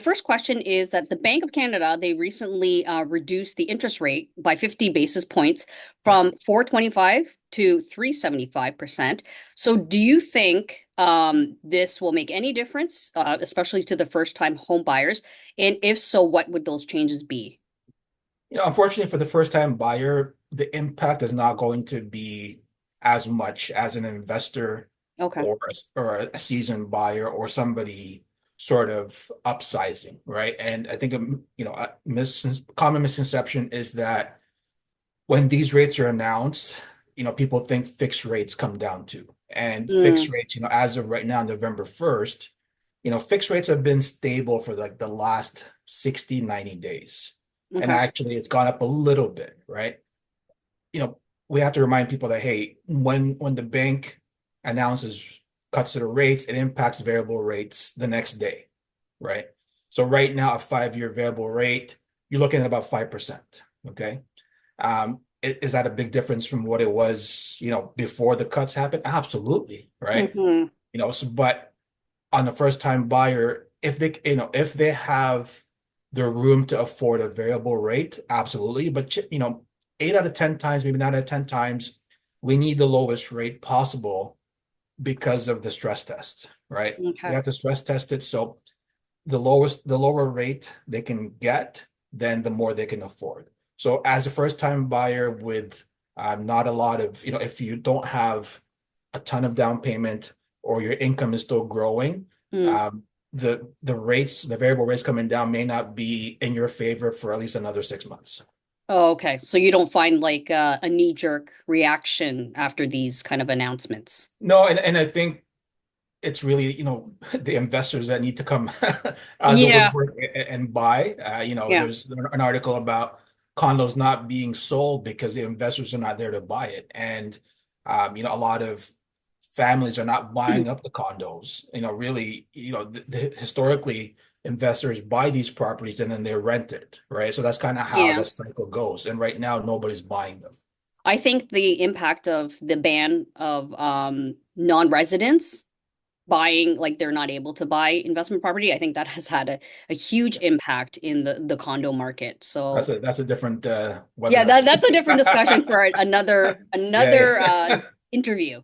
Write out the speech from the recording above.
First question is that the Bank of Canada, they recently reduced the interest rate by 50 basis points Yeah. from 4.25 to 3.75%. So do you think this will make any difference, especially to the first-time home buyers? And if so, what would those changes be? Unfortunately for the first time buyer, the impact is not going to be as much as an investor Okay. or a seasoned buyer or somebody sort of upsizing, right? And I think a common misconception is that when these rates are announced, people think fixed rates come down too. And fixed Mm, rates, as of right now, November 1st, fixed rates have been stable for like the last 60, 90 days. And okay. actually, it's gone up a little bit, right? You know, we have to remind people that, hey, when the bank announces cuts to the rates, it impacts variable rates the next day, right? So right now, a 5-year variable rate, you're looking at about 5%. Okay. Is that a big difference from what it was, before the cuts happened? Absolutely, right? Hmm. But on the first time buyer, if they have the room to afford a variable rate, absolutely. But 8 out of 10 times, maybe 9 out of 10 times, we need the lowest rate possible because of the stress test, right? We Okay. have to stress test it. So the lower rate they can get, then the more they can afford. So as a first time buyer with not a lot of, if you don't have a ton of down payment or your income is still growing, Mm. um, the variable rates coming down may not be in your favor for at least another 6 months. Oh, okay. So you don't find like a knee-jerk reaction after these kind of announcements. No, and I think it's really, the investors that need to come out of the Yeah. woodwork and buy. Yeah. There's an article about condos not being sold because the investors are not there to buy it. And, a lot of families are not buying up the condos. Really, historically, investors buy these properties and then they rent it, right? So that's kind of how Yeah. the cycle goes. And right now, nobody's buying them. I think the impact of the ban of non-residents buying, like they're not able to buy investment property, I think that has had a huge impact in the condo market. That's So a different yeah, webinar. that's a different discussion for Yeah, another yeah. interview.